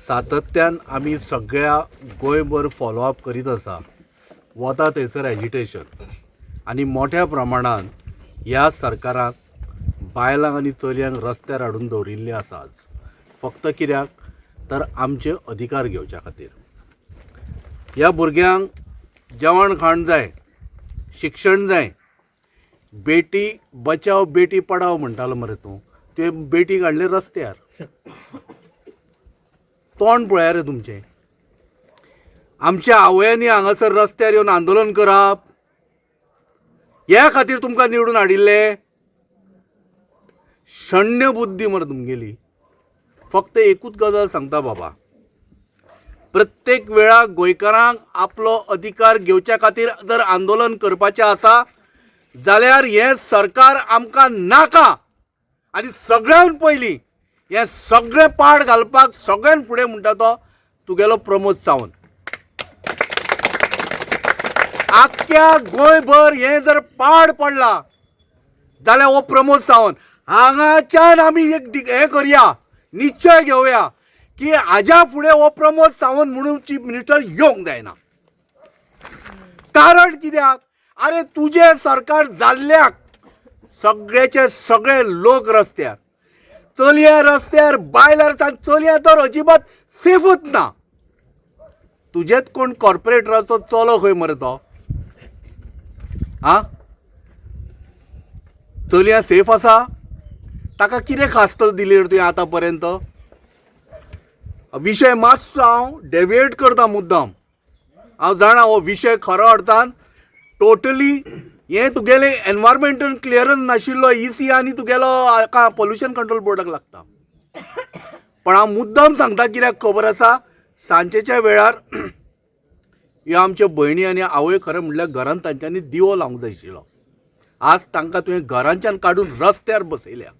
सातत्यान आमी सगळ्या गोंयभर फॉलोअप करीत आसा वता थंयसर एजिटेशन आनी मोठ्या प्रमाणान ह्या सरकाराक बायलांक आनी चलयांक रस्त्यार हाडून दवरिल्ले आसा आज फक्त कित्याक तर आमचे अधिकार घेवच्या खातीर ह्या भुरग्यांक जेवण खाण जाय शिक्षण जाय बेटी बचाव बेटी पढाव म्हणटालो मरे तूं तुवें बेटी काडले रस्त्यार तोंड पळया रे तुमचें आमच्या आवयांनी हांगासर रस्त्यार येवन आंदोलन करप ह्या खातीर तुमकां निवडून हाडिल्ले शण्य बुद्धी मरे तुमगेली फक्त एकूच गजाल सांगता बाबा प्रत्येक वेळा गोंयकारांक आपलो अधिकार घेवच्या खातीर जर आंदोलन करपाचें आसा जाल्यार हें सरकार आमकां नाका आनी सगळ्यान पयलीं हें सगळें पाड घालपाक सगळ्यान फुडें म्हणटा तो तुगेलो प्रमोद सावंत आख्ख्या गोंयभर हें जर पाड पडला जाल्यार हो प्रमोद सावंत हांगाच्यान आमी एक हें करया निश्चय घेवया की हाज्या फुडें हो प्रमोद सावंत म्हणून चीफ मिनिस्टर येवंक जायना कारण कित्याक अरे तुजें सरकार जाल्ल्याक सगळेचे सगळे लोक रस्त्यार चलयां रस्त्यार बायलां चलयां तर अजिबात सेफूच ना तुजेच कोण कॉर्पोरेटराचो चलो खंय मरे तो चलयां सेफ आसा ताका कितें खास्त दिली रे तुवें आतां पर्यंत विशय मातसो हांव डेविएट करता मुद्दाम हांव जाणा हो विशय खरो अर्थान टोटली हें तुगेलें एनवायरमेंटल क्लियरन्स नाशिल्लो EC आनी तुगेलो हाका पोल्युशन कंट्रोल बोर्डाक लागता पण हांव मुद्दाम सांगता कित्याक खबर आसा सांजेच्या वेळार ह्यो आमच्यो भयणी आनी आवय खरें म्हणल्यार घरांत तांच्यांनी दिवो लावंक जाय आशिल्लो आज तांकां तुवें घरांच्यान काडून रस्त्यार बसयल्या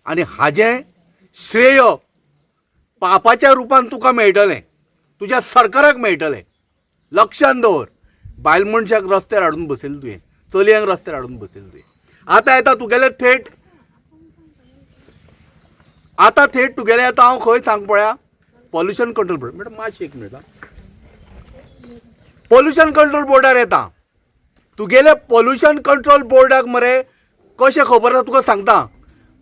आनी हाजें श्रेय पापाच्या रुपान तुका मेळटलें तुज्या सरकाराक मेळटलें लक्षांत दवर बायल मनशाक रस्त्यार हाडून बसयलें तुवें चलयांक रस्त्यार हाडून बसयलें तुवें आतां येता तुगेलें थेट तुगेलें येता हांव खंय सांग पळया पोल्युशन कंट्रोल बोर्ड मॅडम मातशें एक मिनट पोल्युशन कंट्रोल बोर्डार येता तुगेले पोल्युशन कंट्रोल बोर्डाक मरे कशें खबर आसा तुका सांगता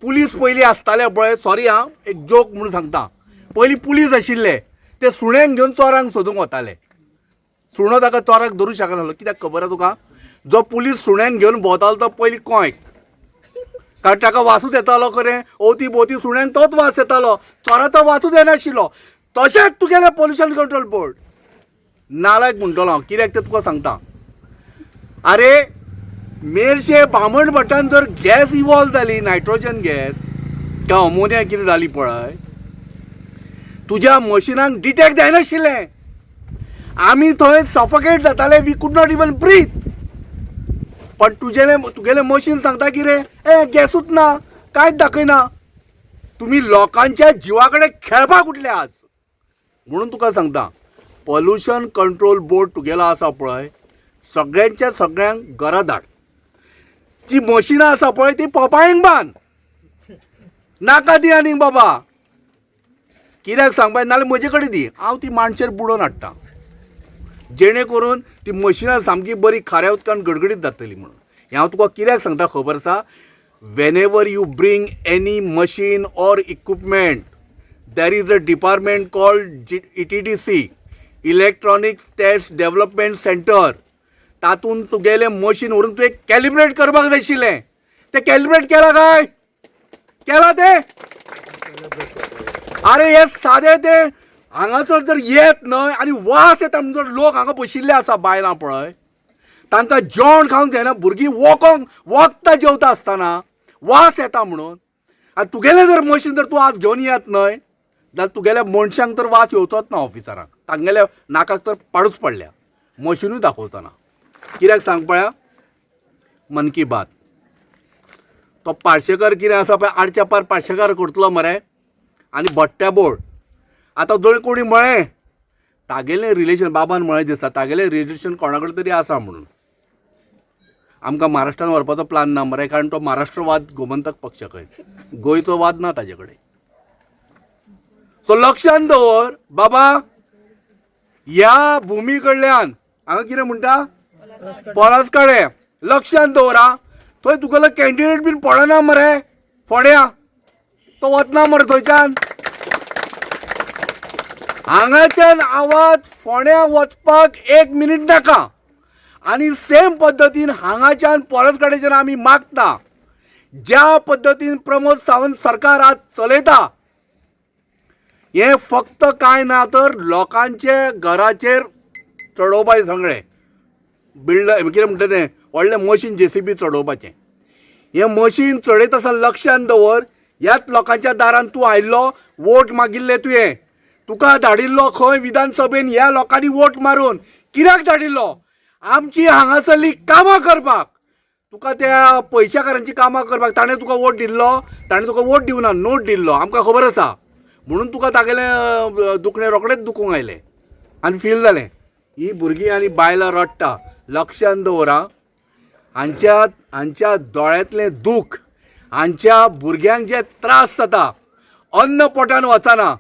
पुलीस पयलीं आसताले पळय सॉरी हांव एक जोक म्हणून सांगता पयलीं पुलीस आशिल्ले ते सुण्यांक घेवन चोरांक सोदूंक वताले सुणो ताका चोराक धरूंक शकनासलो कित्याक खबर आसा तुका जो पुलीस सुण्यांक घेवन भोंवतालो तो पयलीं कोंयक कारण ताका वासूच येतालो खरें अवती भोवती सुण्यांक तोच वास येतालो चोराचो वासूच येनाशिल्लो तशेंच तुगेलें पोल्युशन कंट्रोल बोर्ड नालायक म्हणटलो हांव कित्याक तें तुका सांगता अरे मेरशे बामण भटान जर गॅस इवॉल्व जाली नायट्रोजन गॅस किंवा अमोनिया कितें जाली पळय तुज्या मशिनाक डिटेक्ट जायनाशिल्लें आमी थंय सफोकेट जाताले we could not even breathe पण तुगेलें मशीन सांगता की रे गॅसूच ना कांयच दाखयना तुमी लोकांच्या जिवा कडेन खेळपाक उठले आज म्हणून तुका सांगता पोल्युशन कंट्रोल बोर्ड तुगेलो आसा पळय सगळ्यांच्या सगळ्यांक घरा धाड ती मशिनां आसा पळय ती पोपायेक बांद नाका दी आनीक बाबा कित्याक सांगपाक नाल्यार म्हजे कडेन दी हांव ती माणशेर बुडोवन हाडटा जेणे करून ती मशिनां सामकी बरी खाऱ्या उदकान गडगडीत जातली म्हणून हें हांव तुका कित्याक सांगता खबर आसा whenever you bring any machine or equipment there is a department called ETDC electronics test development centre तातूंत तुगेलें मशीन व्हरून तुवें कॅलिब्रेट करपाक जाय आशिल्लें तें कॅलिब्रेट केलां काय केलां तें अरे हे सादें तें हांगासर जर येत न्हय आनी वास येता म्हणजे लोक हांगा बशिल्ले आसा बायलां पळय तांकां जेवण खावंक जायना भुरगीं वखदां जेवता आसतना वास येता म्हणून आनी तुगेलें जर मशीन जर तूं आज घेवन येत न्हय जाल्यार तुगेल्या मनशांक तर वास येवचोच ना ऑफिसरांक तांगेल्या नाकाक तर पाडूच पडल्या मशिनूय दाखोवतना कित्याक सांग पळया मन की बात तो पार्शेकर कितें आसा पळय आडच्या पार पार्शेकार करतलो मरे आनी भट्ट्या बोर्ड आतां दोन कोणी म्हळें तागेलें रिलेशन बाबान म्हळें दिसता तागेलें रिलेशन कोणा कडेन तरी आसा म्हणून आमकां महाराष्ट्रान व्हरपाचो प्लान ना मरे कारण तो महाराष्ट्रवाद गोमंतक पक्ष खंय गोंयचो वाद ना ताजे कडेन सो लक्षांत दवर बाबा, ह्या भुमी कडल्यान हांगा कितें म्हणटा पळसकडे लक्षांत दवरा, थंय तुगेलो कॅन्डिडेट बीन पडना मरे फोंड्या, तो वतना मरे थंयच्यान. हांगाच्यान आवाज फोंड्या वचपाक 1 मिनीट नाका. आनी सेम पद्दतीन हांगाच्यान पळसकडेच्यान आमी मागता, ज्या पद्दतीन प्रमोद सावंत सरकार आज चलयता, हे फक्त कांय ना तर लोकांचे घराचेर चडोवपाचे सगळे बिल्डर कितें म्हणटा तें व्हडलें मशीन JCB चडोवपाचें. हें मशीन चडयता आसतना लक्षांत दवर, ह्याच लोकांच्या दारान तूं आयिल्लो, वोट मागिल्ले तुवें, तुका धाडिल्लो खंय विधानसभेन ह्या लोकांनी वोट मारून कित्याक धाडिल्लो? आमची हांगासरली कामां करपाक, तुका त्या पयशाकारांची कामां करपाक ताणें तुका वोट दिल्लो, ताणें तुका वोट दिवना, नोट दिल्लो, आमकां खबर आसा. म्हणून तुका तागेलें दुखणें रोखडेंच दुखूंक आयलें आनी फील जालें. ही भुरगीं आनी बायलां रडटा, लक्षांत दवरा. हांच्या दोळ्यांतलें दूख, हांच्या भुरग्यांक जे त्रास जाता, अन्न पोटान वचना,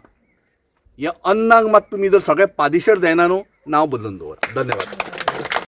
ह्या अन्नाक मात तुमी जर सगळे पादेशीर जायना न्हू, नांव बदलून दवरा. धन्यवाद.